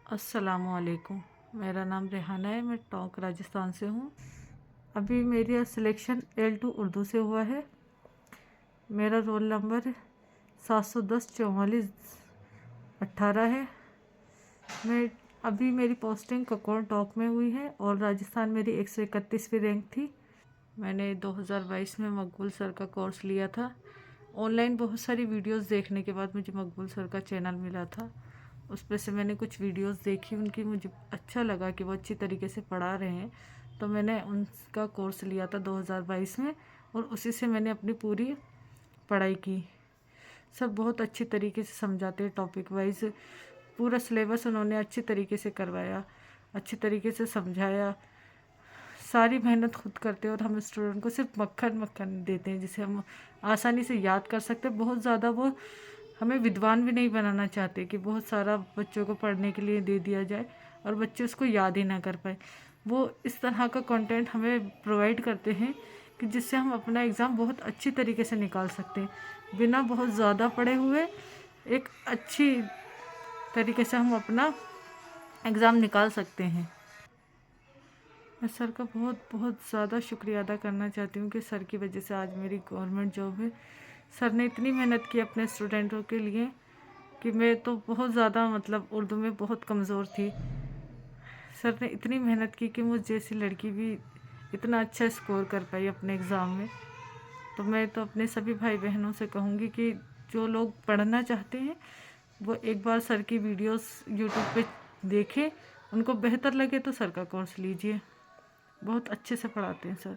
अस्सलामुअलैकुम। मेरा नाम रेहाना है। मैं टोंक राजस्थान से हूँ। अभी मेरा सिलेक्शन L2 उर्दू से हुआ है। मेरा रोल नंबर 710-44-18 है। मैं अभी मेरी पोस्टिंग ककोर टोंक में हुई है और राजस्थान मेरी 131वीं रैंक थी। मैंने 2022 में मकबूल सर का कोर्स लिया था। ऑनलाइन बहुत सारी वीडियोस देखने के बाद मुझे मकबूल सर का चैनल मिला था। उस पर से मैंने कुछ वीडियोस देखी, उनकी मुझे अच्छा लगा कि वो अच्छी तरीके से पढ़ा रहे हैं, तो मैंने उनका कोर्स लिया था 2022 में और उसी से मैंने अपनी पूरी पढ़ाई की। सब बहुत अच्छी तरीके से समझाते हैं, टॉपिक वाइज पूरा सिलेबस उन्होंने अच्छी तरीके से करवाया, अच्छी तरीके से समझाया। सारी मेहनत खुद करते हैं और हम स्टूडेंट को सिर्फ मक्खन देते हैं जिसे हम आसानी से याद कर सकते हैं। बहुत ज़्यादा वो हमें विद्वान भी नहीं बनाना चाहते कि बहुत सारा बच्चों को पढ़ने के लिए दे दिया जाए और बच्चे उसको याद ही ना कर पाए। वो इस तरह का कंटेंट हमें प्रोवाइड करते हैं कि जिससे हम अपना एग्ज़ाम बहुत अच्छी तरीके से निकाल सकते हैं, बिना बहुत ज़्यादा पढ़े हुए एक अच्छी तरीके से हम अपना एग्ज़ाम निकाल सकते हैं। मैं सर का बहुत बहुत ज़्यादा शुक्रिया अदा करना चाहती हूँ कि सर की वजह से आज मेरी गवर्नमेंट जॉब है। सर ने इतनी मेहनत की अपने स्टूडेंटों के लिए कि मैं तो बहुत ज़्यादा उर्दू में बहुत कमज़ोर थी। सर ने इतनी मेहनत की कि मुझ जैसी लड़की भी इतना अच्छा स्कोर कर पाई अपने एग्ज़ाम में। तो मैं तो अपने सभी भाई बहनों से कहूँगी कि जो लोग पढ़ना चाहते हैं वो एक बार सर की वीडियोस यूट्यूब पे देखें, उनको बेहतर लगे तो सर का कोर्स लीजिए। बहुत अच्छे से पढ़ाते हैं सर।